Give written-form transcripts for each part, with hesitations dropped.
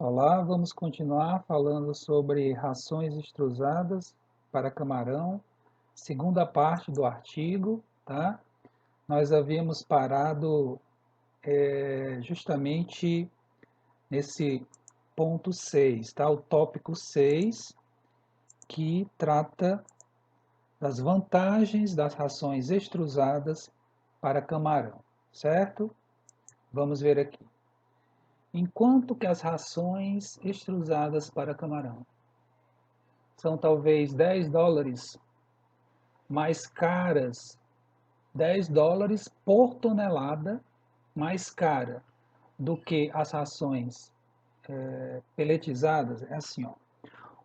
Olá, vamos continuar falando sobre rações extrusadas para camarão, segunda parte do artigo, tá? Nós havíamos parado justamente nesse ponto 6, tá? O tópico 6, que trata das vantagens das rações extrusadas para camarão, certo? Vamos ver aqui. Enquanto que as rações extrusadas para camarão são talvez $10 mais caras, $10 por tonelada mais cara do que as rações peletizadas. É assim, ó,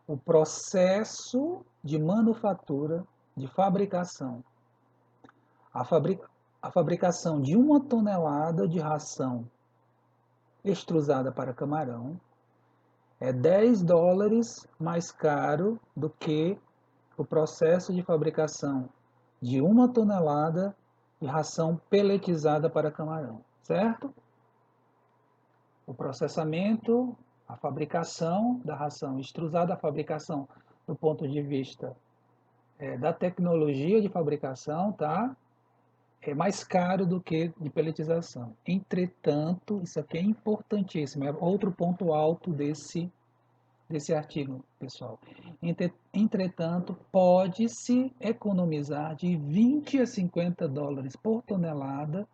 o processo de manufatura, de fabricação, a, fabri a fabricação de uma tonelada de ração extrusada para camarão é $10 mais caro do que o processo de fabricação de uma tonelada de ração peletizada para camarão, certo? O processamento, a fabricação da ração extrusada, a fabricação do ponto de vista da tecnologia de fabricação, tá? É mais caro do que de peletização. Entretanto, isso aqui é importantíssimo, é outro ponto alto desse artigo, pessoal. Entretanto, pode-se economizar de $20 a $50 por tonelada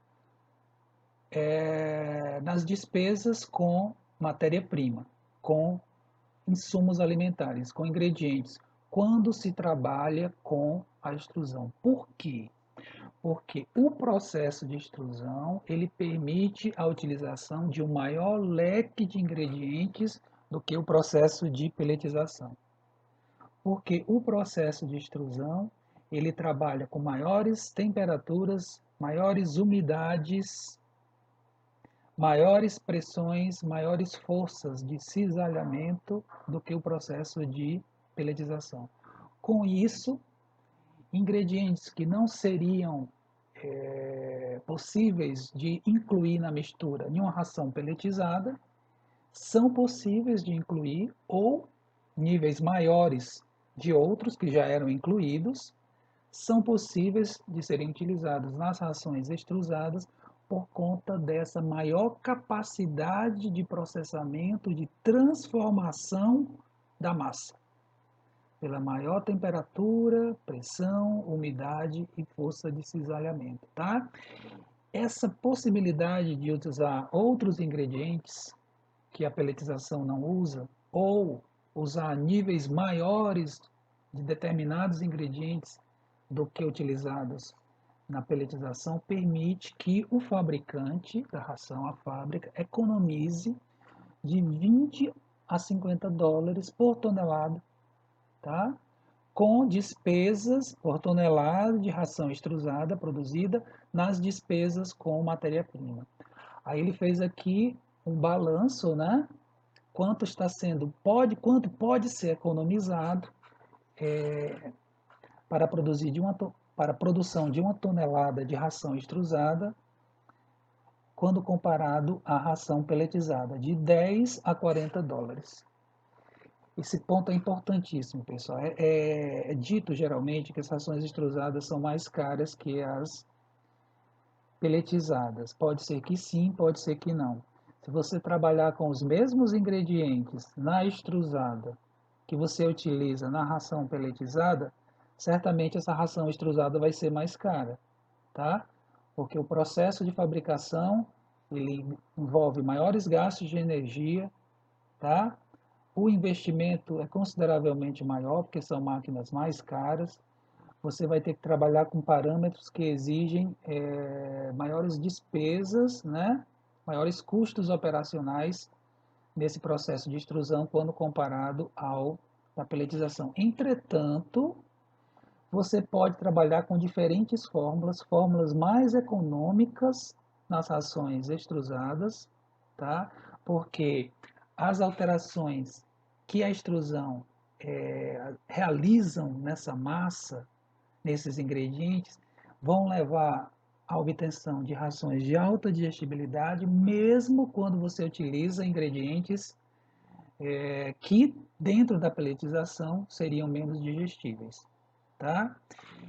nas despesas com matéria-prima, com insumos alimentares, com ingredientes, quando se trabalha com a extrusão. Por quê? Porque o processo de extrusão ele permite a utilização de um maior leque de ingredientes do que o processo de peletização. Porque o processo de extrusão ele trabalha com maiores temperaturas, maiores umidades, maiores pressões, maiores forças de cisalhamento do que o processo de peletização. Com isso, ingredientes que não seriam possíveis de incluir na mistura em uma ração peletizada são possíveis de incluir ou níveis maiores de outros que já eram incluídos são possíveis de serem utilizados nas rações extrusadas por conta dessa maior capacidade de processamento, de transformação da massa, pela maior temperatura, pressão, umidade e força de cisalhamento, tá? Essa possibilidade de utilizar outros ingredientes que a peletização não usa, ou usar níveis maiores de determinados ingredientes do que utilizados na peletização, permite que o fabricante da ração, a fábrica, economize de $20 a $50 por tonelada, tá? Com despesas por tonelada de ração extrusada produzida nas despesas com matéria-prima. Aí ele fez aqui um balanço, né? Quanto pode ser economizado para produzir para a produção de uma tonelada de ração extrusada, quando comparado à ração peletizada, de $10 a $40. Esse ponto é importantíssimo, pessoal. É dito geralmente que as rações extrusadas são mais caras que as peletizadas. Pode ser que sim, pode ser que não. Se você trabalhar com os mesmos ingredientes na extrusada que você utiliza na ração pelletizada, certamente essa ração extrusada vai ser mais cara, tá? Porque o processo de fabricação ele envolve maiores gastos de energia, tá? O investimento é consideravelmente maior, porque são máquinas mais caras. Você vai ter que trabalhar com parâmetros que exigem maiores despesas, né? Maiores custos operacionais nesse processo de extrusão quando comparado ao da peletização. Entretanto, você pode trabalhar com diferentes fórmulas, fórmulas mais econômicas nas rações extrusadas, tá? Porque as alterações que a extrusão realizam nessa massa, nesses ingredientes, vão levar à obtenção de rações de alta digestibilidade, mesmo quando você utiliza ingredientes que dentro da peletização seriam menos digestíveis, tá?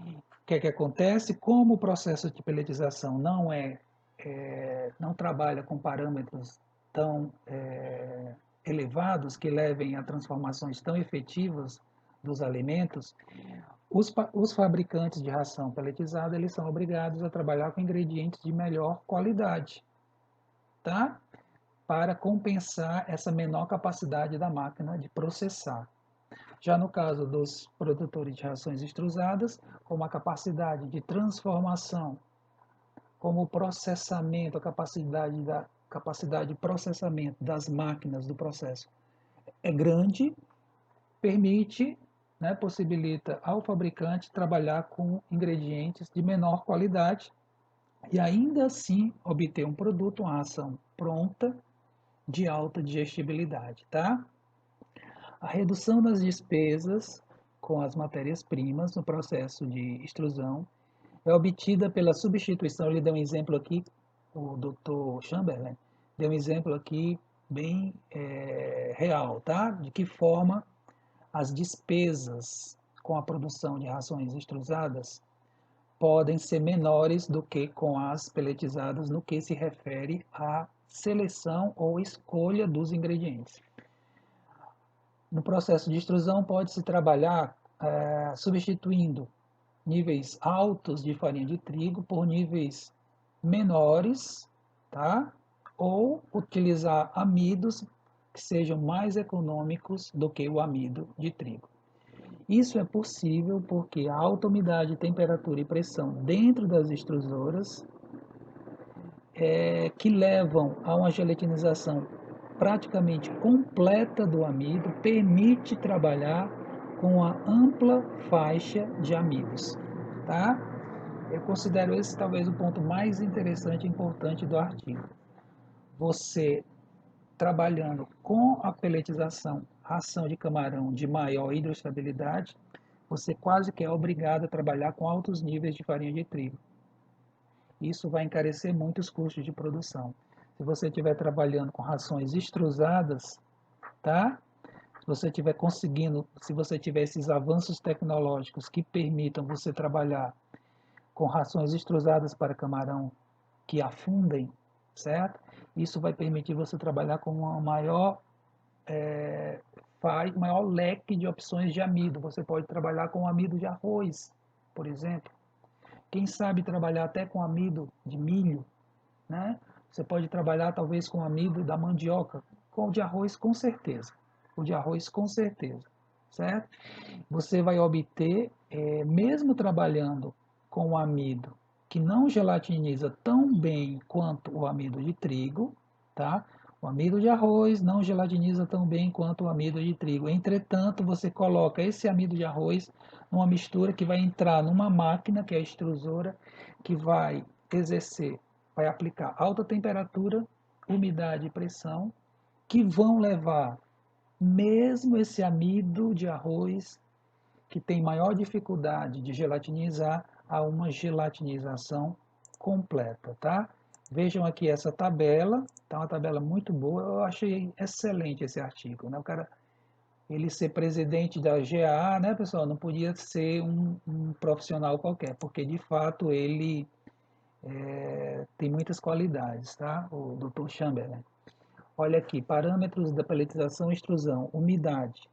O que é que acontece? Como o processo de peletização não trabalha com parâmetros tão elevados que levem a transformações tão efetivas dos alimentos, os fabricantes de ração peletizada eles são obrigados a trabalhar com ingredientes de melhor qualidade, tá? Para compensar essa menor capacidade da máquina de processar. Já no caso dos produtores de rações extrusadas, como a capacidade de transformação, como o processamento, a capacidade de processamento das máquinas do processo é grande, permite, né, possibilita ao fabricante trabalhar com ingredientes de menor qualidade e ainda assim obter um produto, uma ração pronta de alta digestibilidade, tá? A redução das despesas com as matérias-primas no processo de extrusão é obtida pela substituição. Ele deu um exemplo aqui, o Dr. Chamberlain deu um exemplo aqui bem real, tá? De que forma as despesas com a produção de rações extrusadas podem ser menores do que com as peletizadas no que se refere à seleção ou escolha dos ingredientes. No processo de extrusão, pode-se trabalhar substituindo níveis altos de farinha de trigo por níveis menores, tá? Ou utilizar amidos que sejam mais econômicos do que o amido de trigo. Isso é possível porque a alta umidade, temperatura e pressão dentro das extrusoras que levam a uma gelatinização praticamente completa do amido permite trabalhar com a ampla faixa de amidos, tá? Eu considero esse talvez o ponto mais interessante e importante do artigo. Você trabalhando com a peletização, ração de camarão de maior hidroestabilidade, você quase que é obrigado a trabalhar com altos níveis de farinha de trigo. Isso vai encarecer muito os custos de produção. Se você estiver trabalhando com rações extrusadas, tá? Se você estiver conseguindo, se você tiver esses avanços tecnológicos que permitam você trabalhar com rações extrusadas para camarão que afundem, certo? Isso vai permitir você trabalhar com uma maior leque de opções de amido. Você pode trabalhar com amido de arroz, por exemplo. Quem sabe trabalhar até com amido de milho, né? Você pode trabalhar talvez com amido da mandioca, com o de arroz com certeza. O de arroz com certeza, certo? Você vai obter, mesmo trabalhando com o amido que não gelatiniza tão bem quanto o amido de trigo, tá? O amido de arroz não gelatiniza tão bem quanto o amido de trigo. Entretanto, você coloca esse amido de arroz numa mistura que vai entrar numa máquina, que é a extrusora, que vai vai aplicar alta temperatura, umidade e pressão, que vão levar mesmo esse amido de arroz que tem maior dificuldade de gelatinizar a uma gelatinização completa, tá? Vejam aqui essa tabela, tá uma tabela muito boa, eu achei excelente esse artigo, né? O cara, ele ser presidente da GAA, né, pessoal, não podia ser um profissional qualquer, porque de fato ele tem muitas qualidades, tá? O Dr. Chamberlain. Olha aqui, parâmetros da peletização e extrusão, umidade,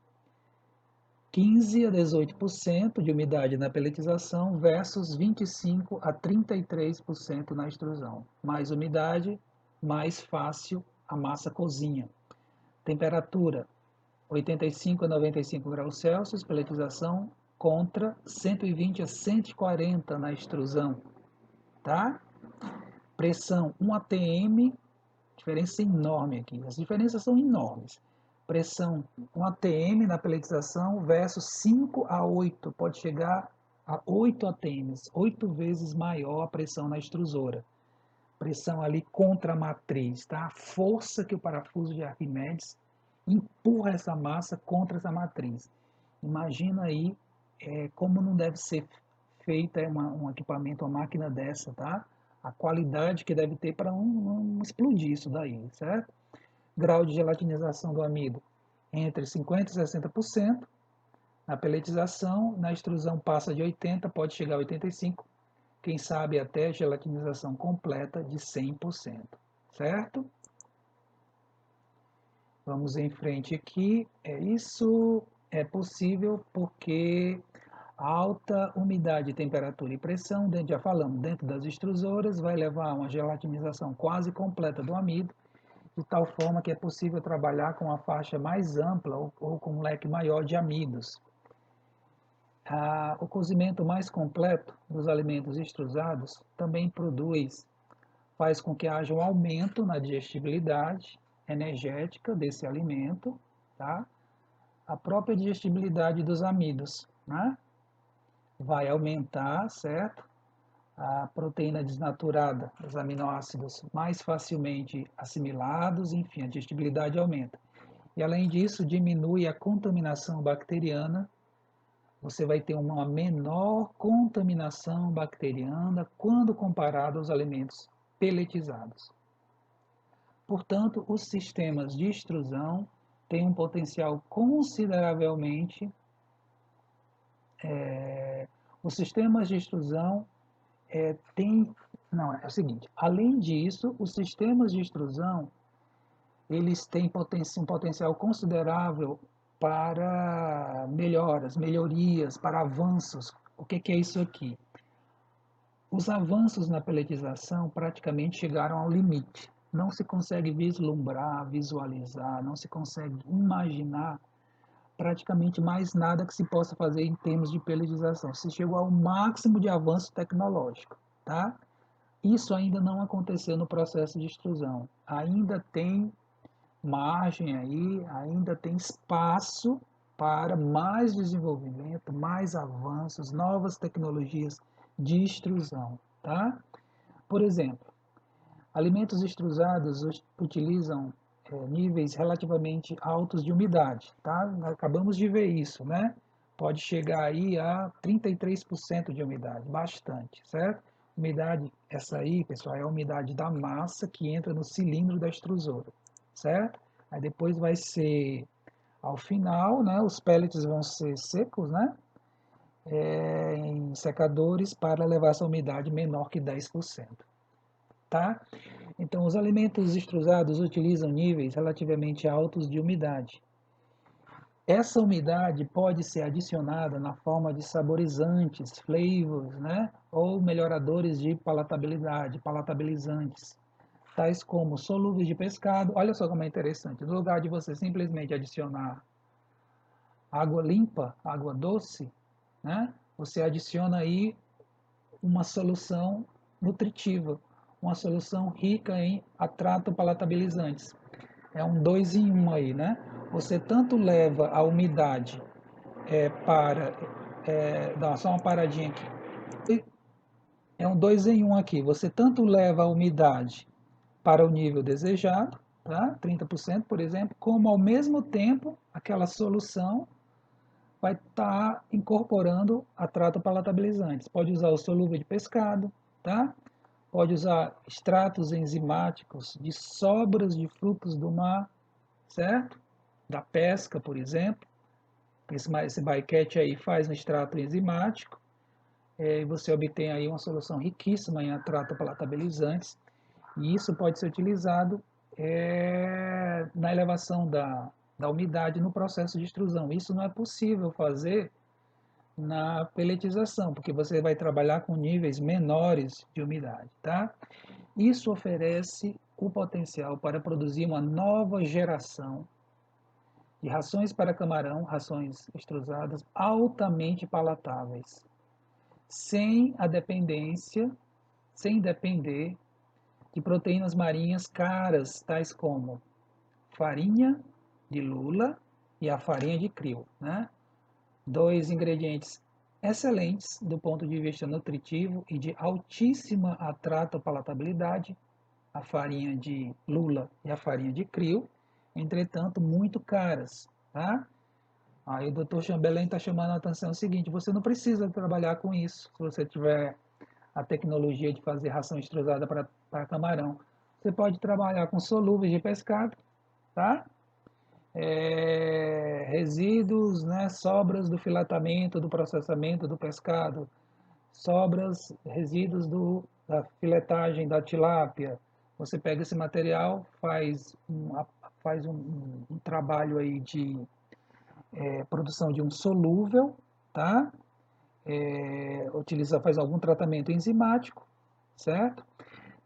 15 a 18% de umidade na peletização versus 25 a 33% na extrusão. Mais umidade, mais fácil a massa cozinha. Temperatura, 85 a 95 graus Celsius, peletização, contra 120 a 140 na extrusão. Tá? Pressão, 1 atm, diferença enorme aqui. As diferenças são enormes. Pressão 1 atm na peletização versus 5 a 8, pode chegar a 8 atms, 8 vezes maior a pressão na extrusora. Pressão ali contra a matriz, tá? A força que o parafuso de Arquimedes empurra essa massa contra essa matriz. Imagina aí como não deve ser feita um equipamento, uma máquina dessa, tá? A qualidade que deve ter para não explodir isso daí, certo? Grau de gelatinização do amido, entre 50% e 60%. Na peletização, na extrusão passa de 80%, pode chegar a 85%, quem sabe até gelatinização completa de 100%, certo? Vamos em frente aqui. Isso é possível porque a alta umidade, temperatura e pressão, já falamos, dentro das extrusoras, vai levar a uma gelatinização quase completa do amido, de tal forma que é possível trabalhar com uma faixa mais ampla ou com um leque maior de amidos. O cozimento mais completo dos alimentos extrusados também faz com que haja um aumento na digestibilidade energética desse alimento, tá? A própria digestibilidade dos amidos, né? Vai aumentar, certo? A proteína desnaturada, os aminoácidos mais facilmente assimilados, enfim, a digestibilidade aumenta. E além disso, diminui a contaminação bacteriana. Você vai ter uma menor contaminação bacteriana quando comparado aos alimentos peletizados. Portanto, os sistemas de extrusão têm um potencial consideravelmente. Os sistemas de extrusão têm. Não, é o seguinte: além disso, os sistemas de extrusão eles têm um potencial considerável para melhorias, para avanços. O que é isso aqui? Os avanços na peletização praticamente chegaram ao limite. Não se consegue vislumbrar, visualizar, não se consegue imaginar praticamente mais nada que se possa fazer em termos de peletização. Se chegou ao máximo de avanço tecnológico, tá? Isso ainda não aconteceu no processo de extrusão. Ainda tem margem aí, ainda tem espaço para mais desenvolvimento, mais avanços, novas tecnologias de extrusão, tá? Por exemplo, alimentos extrusados utilizam níveis relativamente altos de umidade, tá? Acabamos de ver isso, né? Pode chegar aí a 33% de umidade, bastante, certo? Umidade, essa aí, pessoal, é a umidade da massa que entra no cilindro da extrusora, certo? Aí depois vai ser, ao final, né, os pellets vão ser secos, né? Em secadores para levar essa umidade menor que 10%, tá? Então, os alimentos extrusados utilizam níveis relativamente altos de umidade. Essa umidade pode ser adicionada na forma de saborizantes, flavors, né? Ou melhoradores de palatabilidade, palatabilizantes, tais como solúveis de pescado. Olha só como é interessante. No lugar de você simplesmente adicionar água limpa, água doce, né? Você adiciona aí uma solução nutritiva, uma solução rica em atrato palatabilizantes. É um 2 em 1 aí, né? Você tanto leva a umidade para. Dá só uma paradinha aqui. É um 2 em 1 aqui. Você tanto leva a umidade para o nível desejado, tá? 30%, por exemplo, como ao mesmo tempo aquela solução vai estar incorporando atrato palatabilizantes. Pode usar o solúvel de pescado, tá? Pode usar extratos enzimáticos de sobras de frutos do mar, certo? Da pesca, por exemplo. Esse bycatch aí faz um extrato enzimático e você obtém aí uma solução riquíssima em atrato palatabilizantes. E isso pode ser utilizado na elevação da umidade no processo de extrusão. Isso não é possível fazer na pelletização, porque você vai trabalhar com níveis menores de umidade, tá? Isso oferece o potencial para produzir uma nova geração de rações para camarão, rações extrusadas altamente palatáveis, sem a dependência, sem depender de proteínas marinhas caras, tais como farinha de lula e a farinha de krill, né? Dois ingredientes excelentes do ponto de vista nutritivo e de altíssima atrato palatabilidade, a farinha de lula e a farinha de krill, entretanto muito caras, tá? Aí o Dr. Chambelém está chamando a atenção o seguinte: você não precisa trabalhar com isso se você tiver a tecnologia de fazer ração extrusada para camarão. Você pode trabalhar com solúveis de pescado, tá? resíduos, né, sobras do filetamento, do processamento do pescado, sobras, resíduos da filetagem da tilápia. Você pega esse material, faz um trabalho aí de produção de um solúvel, tá? Faz algum tratamento enzimático, certo?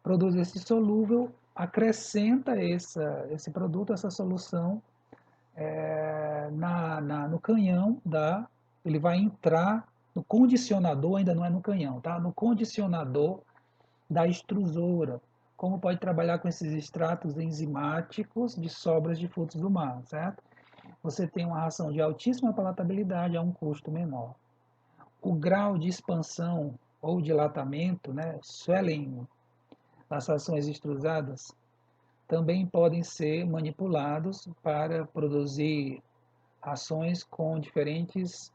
Produz esse solúvel, acrescenta esse produto, essa solução no canhão ele vai entrar no condicionador, ainda não é no canhão, tá? No condicionador da extrusora. Como pode trabalhar com esses extratos enzimáticos de sobras de frutos do mar, certo? Você tem uma ração de altíssima palatabilidade a um custo menor. O grau de expansão ou dilatamento, né, swelling, das rações extrusadas, também podem ser manipulados para produzir rações com diferentes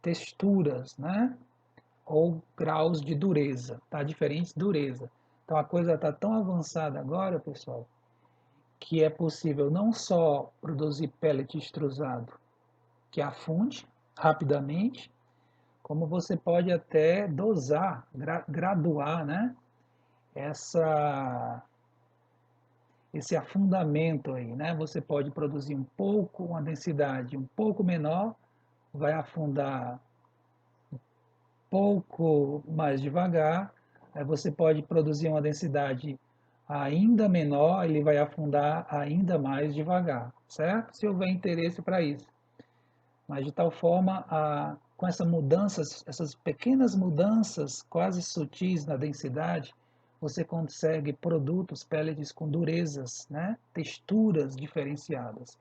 texturas, né? Ou graus de dureza, tá? Diferentes dureza. Então a coisa está tão avançada agora, pessoal, que é possível não só produzir pellet extrusado que afunde rapidamente, como você pode até dosar, graduar, né? Essa esse afundamento aí, né? Você pode produzir um pouco, uma densidade um pouco menor, vai afundar pouco mais devagar, você pode produzir uma densidade ainda menor, ele vai afundar ainda mais devagar, certo? Se houver interesse para isso. Mas de tal forma, com essa mudança, essas pequenas mudanças quase sutis na densidade, você consegue produtos, pellets com durezas, né? Texturas diferenciadas.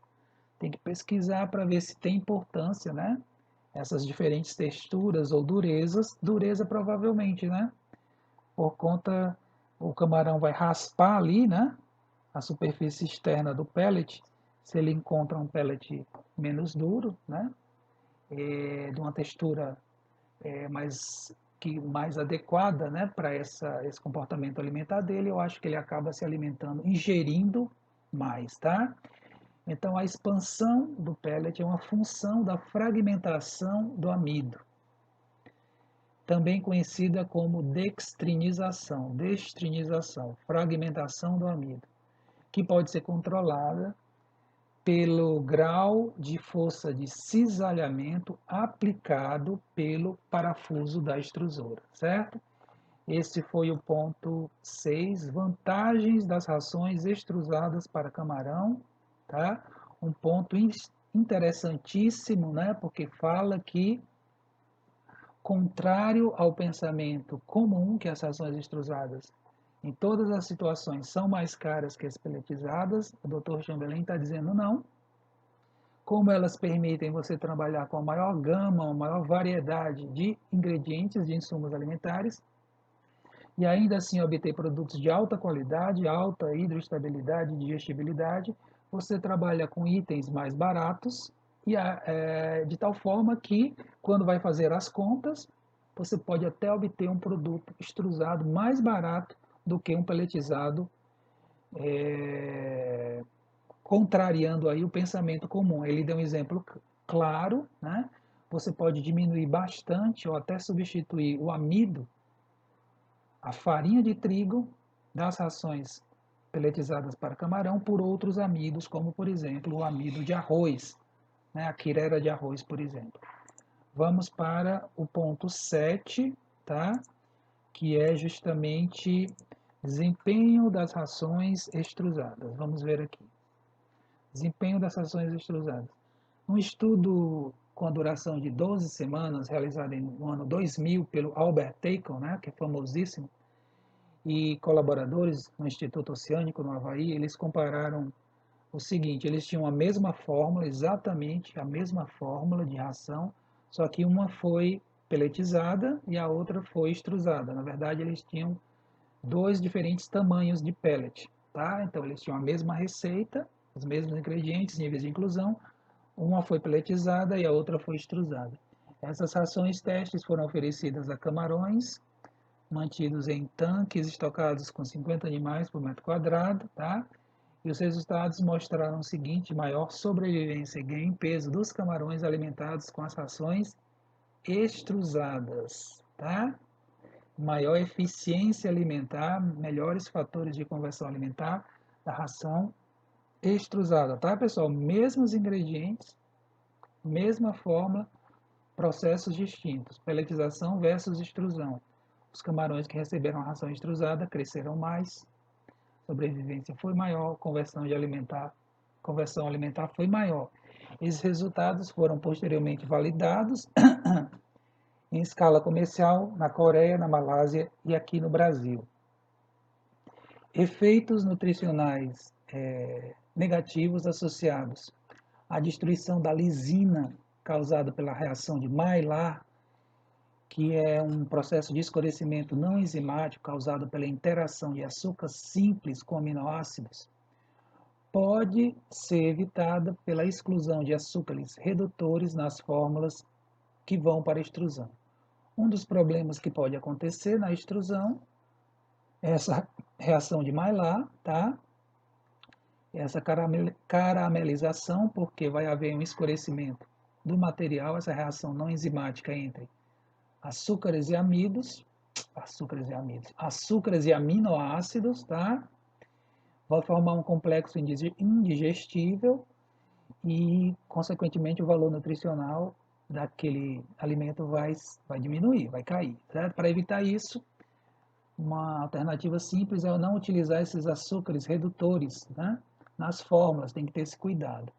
Tem que pesquisar para ver se tem importância, né? Essas diferentes texturas ou durezas, dureza provavelmente, né? Por conta, o camarão vai raspar ali, né? A superfície externa do pellet, se ele encontra um pellet menos duro, né? De uma textura mais adequada, né? Para esse comportamento alimentar dele, eu acho que ele acaba se alimentando, ingerindo mais, tá? Então, a expansão do pellet é uma função da fragmentação do amido, também conhecida como destrinização, fragmentação do amido, que pode ser controlada pelo grau de força de cisalhamento aplicado pelo parafuso da extrusora, certo? Esse foi o ponto 6, vantagens das rações extrusadas para camarão, tá? Um ponto interessantíssimo, né? Porque fala que, contrário ao pensamento comum que as rações extrusadas em todas as situações são mais caras que as pelletizadas, o Dr. Chamberlain está dizendo não. Como elas permitem você trabalhar com a maior gama, a maior variedade de ingredientes, de insumos alimentares, e ainda assim obter produtos de alta qualidade, alta hidroestabilidade e digestibilidade, você trabalha com itens mais baratos e de tal forma que, quando vai fazer as contas, você pode até obter um produto extrusado mais barato do que um pelletizado, contrariando aí o pensamento comum. Ele deu um exemplo claro, né? Você pode diminuir bastante ou até substituir o amido, a farinha de trigo das rações peletizadas para camarão por outros amidos, como por exemplo o amido de arroz, né? A quirera de arroz, por exemplo. Vamos para o ponto 7, tá? Que é justamente desempenho das rações extrusadas. Vamos ver aqui. Desempenho das rações extrusadas. Um estudo com a duração de 12 semanas, realizado no ano 2000 pelo Albert Tacon, né, que é famosíssimo, e colaboradores no Instituto Oceânico, no Havaí, eles compararam o seguinte: eles tinham a mesma fórmula, exatamente a mesma fórmula de ração, só que uma foi pelletizada e a outra foi extrusada. Na verdade, eles tinham dois diferentes tamanhos de pellet, tá? Então, eles tinham a mesma receita, os mesmos ingredientes, níveis de inclusão, uma foi pelletizada e a outra foi extrusada. Essas rações testes foram oferecidas a camarões, mantidos em tanques estocados com 50 animais por metro quadrado, tá? E os resultados mostraram o seguinte: maior sobrevivência e ganho em peso dos camarões alimentados com as rações extrusadas, tá? Maior eficiência alimentar, melhores fatores de conversão alimentar da ração extrusada, tá, pessoal? Mesmos ingredientes, mesma fórmula, processos distintos. Peletização versus extrusão. Os camarões que receberam a ração extrusada cresceram mais, sobrevivência foi maior, conversão alimentar foi maior. Esses resultados foram posteriormente validados em escala comercial na Coreia, na Malásia e aqui no Brasil. Efeitos nutricionais negativos associados à destruição da lisina causada pela reação de Maillard, que é um processo de escurecimento não enzimático causado pela interação de açúcar simples com aminoácidos, pode ser evitada pela exclusão de açúcares redutores nas fórmulas que vão para a extrusão. Um dos problemas que pode acontecer na extrusão é essa reação de Maillard, tá? Essa caramelização, porque vai haver um escurecimento do material, essa reação não enzimática entre açúcares e aminoácidos, tá? Vai formar um complexo indigestível e, consequentemente, o valor nutricional daquele alimento vai diminuir, vai cair, certo? Para evitar isso, uma alternativa simples é não utilizar esses açúcares redutores, né, nas fórmulas, tem que ter esse cuidado.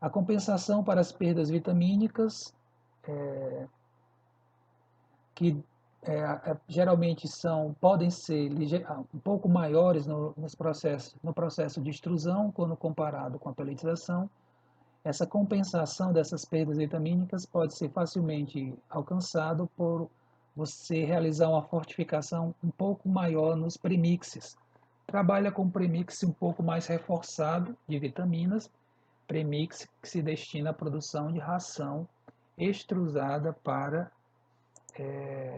A compensação para as perdas vitamínicas, que geralmente podem ser um pouco maiores no processo de extrusão, quando comparado com a pelletização. Essa compensação dessas perdas vitamínicas pode ser facilmente alcançado por você realizar uma fortificação um pouco maior nos premixes. Trabalha com premix um pouco mais reforçado de vitaminas, premix que se destina à produção de ração extrusada para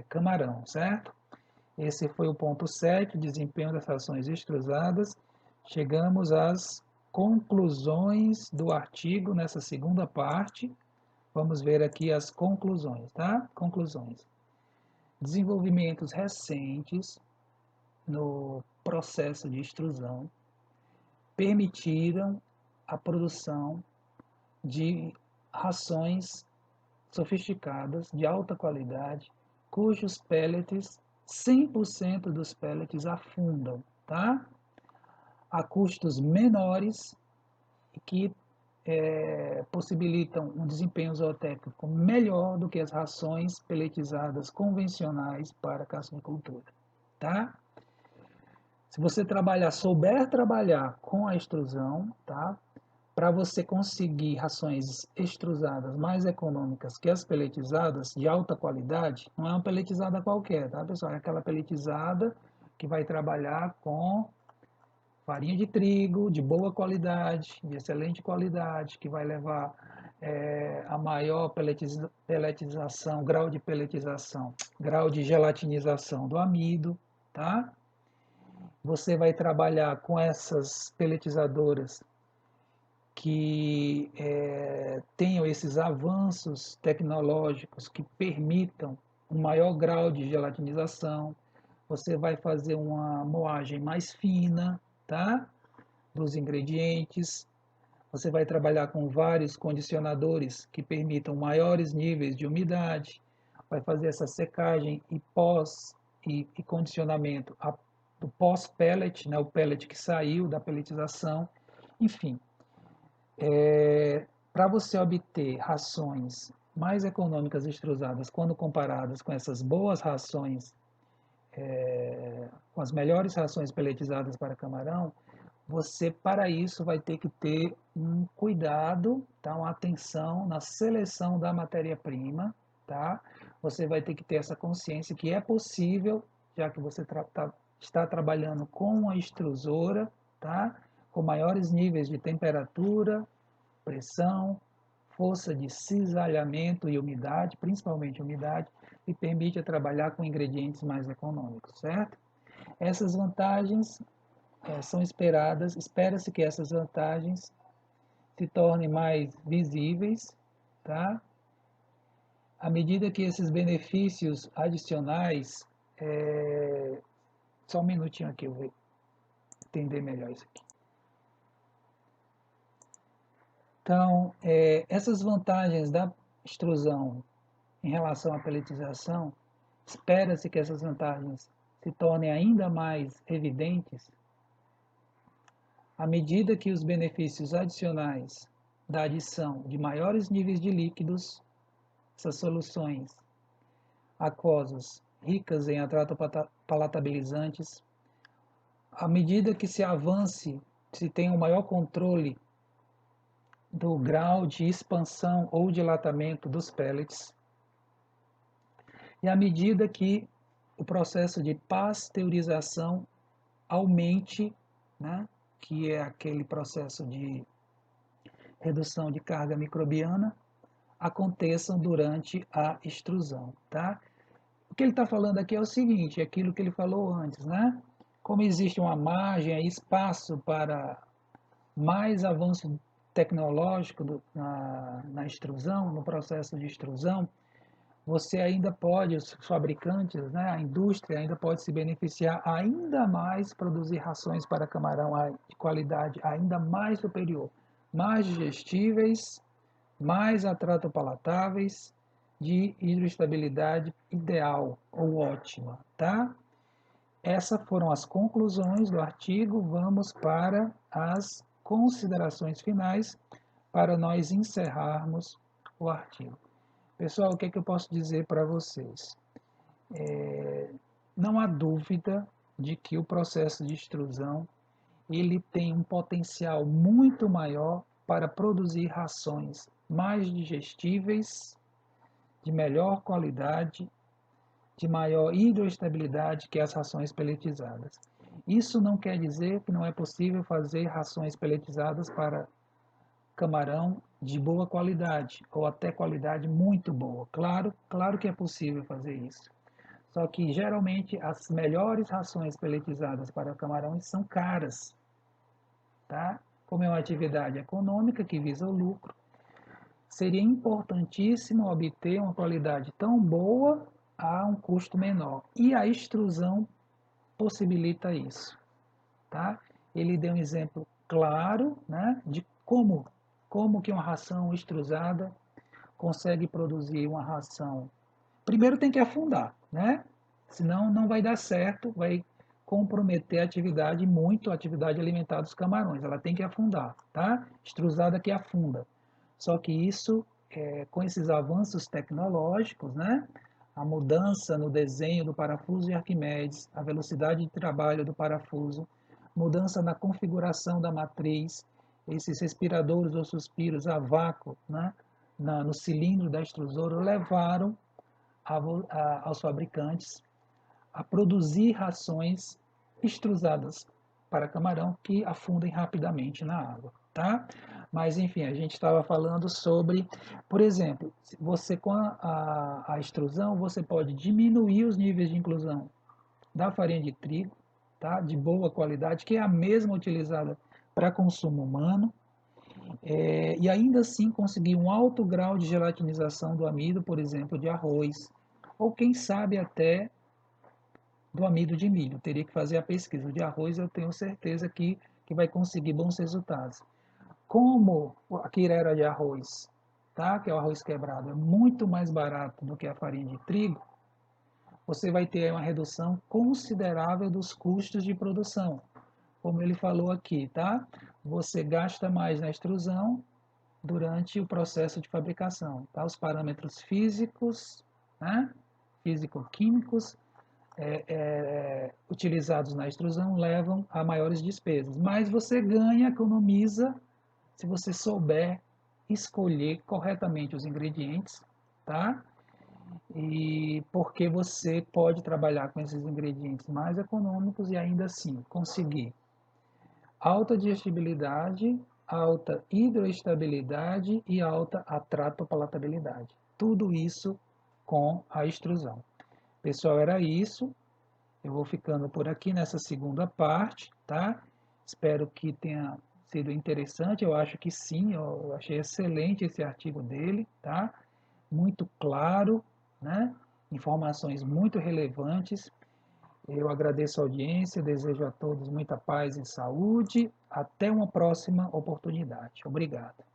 camarão, certo? Esse foi o ponto 7, desempenho das rações extrusadas. Chegamos às conclusões do artigo nessa segunda parte. Vamos ver aqui as conclusões, tá? Conclusões. Desenvolvimentos recentes no processo de extrusão permitiram a produção de rações sofisticadas, de alta qualidade, cujos pellets, 100% dos pellets afundam, tá? A custos menores que possibilitam um desempenho zootécnico melhor do que as rações pelletizadas convencionais para caçicultura, tá? Se você souber trabalhar com a extrusão, tá? Para você conseguir rações extrusadas mais econômicas que as pelletizadas, de alta qualidade, não é uma pelletizada qualquer, tá, pessoal? É aquela pelletizada que vai trabalhar com farinha de trigo de boa qualidade, de excelente qualidade, que vai levar a maior pelletização, grau de gelatinização do amido, tá? Você vai trabalhar com essas pelletizadoras que tenham esses avanços tecnológicos que permitam um maior grau de gelatinização. Você vai fazer uma moagem mais fina, tá? Dos ingredientes. Você vai trabalhar com vários condicionadores que permitam maiores níveis de umidade. Vai fazer essa secagem e condicionamento do pós-pellet, né? O pellet que saiu da pelletização. Enfim, para você obter rações mais econômicas extrusadas quando comparadas com essas boas rações, com as melhores rações pelletizadas para camarão, você para isso vai ter que ter um cuidado, tá? Uma atenção na seleção da matéria-prima, tá? Você vai ter que ter essa consciência que é possível, já que você está trabalhando com a extrusora, tá? Com maiores níveis de temperatura, pressão, força de cisalhamento e umidade, principalmente umidade, e permite trabalhar com ingredientes mais econômicos, certo? Essas vantagens são esperadas, espera-se que essas vantagens se tornem mais visíveis, tá? À medida que esses benefícios adicionais, só um minutinho aqui, eu vou entender melhor isso aqui. Então, essas vantagens da extrusão em relação à pelletização, espera-se que essas vantagens se tornem ainda mais evidentes à medida que os benefícios adicionais da adição de maiores níveis de líquidos, essas soluções aquosas ricas em atrato palatabilizantes, à medida que se avance, se tem um maior controle do grau de expansão ou dilatamento dos pellets, e à medida que o processo de pasteurização aumente, né, que é aquele processo de redução de carga microbiana, aconteçam durante a extrusão, tá? O que ele está falando aqui é o seguinte, é aquilo que ele falou antes, né? Como existe uma margem, espaço para mais avanço tecnológico na extrusão, no processo de extrusão, você ainda pode, os fabricantes, né, a indústria ainda pode se beneficiar ainda mais, produzir rações para camarão de qualidade ainda mais superior, mais digestíveis, mais atrato-palatáveis, de hidroestabilidade ideal ou ótima, tá? Essas foram as conclusões do artigo. Vamos para as considerações finais para nós encerrarmos o artigo. Pessoal, o que é que eu posso dizer para vocês? Não há dúvida de que o processo de extrusão ele tem um potencial muito maior para produzir rações mais digestíveis, de melhor qualidade, de maior hidroestabilidade que as rações pelletizadas. Isso não quer dizer que não é possível fazer rações pelletizadas para camarão de boa qualidade ou até qualidade muito boa. Claro que é possível fazer isso. Só que geralmente as melhores rações pelletizadas para camarões são caras, tá? Como é uma atividade econômica que visa o lucro, seria importantíssimo obter uma qualidade tão boa a um custo menor. E a extrusão possibilita isso, tá? Ele deu um exemplo claro, né, de como que uma ração extrusada consegue produzir uma ração. Primeiro tem que afundar, né? Senão não vai dar certo, vai comprometer a atividade muito, a atividade alimentar dos camarões. Ela tem que afundar, tá? Extrusada que afunda. Só que isso, com esses avanços tecnológicos, né? A mudança no desenho do parafuso de Arquimedes, a velocidade de trabalho do parafuso, mudança na configuração da matriz, esses respiradores ou suspiros a vácuo, né? No cilindro da extrusora, levaram aos fabricantes a produzir rações extrusadas para camarão que afundem rapidamente na água, tá? Mas enfim, a gente estava falando sobre, por exemplo, você com a extrusão, você pode diminuir os níveis de inclusão da farinha de trigo, tá? De boa qualidade, que é a mesma utilizada para consumo humano, e ainda assim conseguir um alto grau de gelatinização do amido, por exemplo, de arroz, ou quem sabe até do amido de milho. Teria que fazer a pesquisa. O de arroz eu tenho certeza que vai conseguir bons resultados. Como a quirera de arroz, tá? Que é o arroz quebrado, é muito mais barato do que a farinha de trigo, você vai ter uma redução considerável dos custos de produção. Como ele falou aqui, tá? Você gasta mais na extrusão durante o processo de fabricação, tá? Os parâmetros físicos, né? Físico-químicos utilizados na extrusão levam a maiores despesas, mas você ganha, economiza, se você souber escolher corretamente os ingredientes, tá? E porque você pode trabalhar com esses ingredientes mais econômicos e ainda assim conseguir alta digestibilidade, alta hidroestabilidade e alta atrato-palatabilidade. Tudo isso com a extrusão. Pessoal, era isso. Eu vou ficando por aqui nessa segunda parte, tá? Espero que tenha sido interessante. Eu acho que sim, eu achei excelente esse artigo dele, tá? Muito claro, né? Informações muito relevantes. Eu agradeço a audiência, desejo a todos muita paz e saúde. Até uma próxima oportunidade. Obrigado.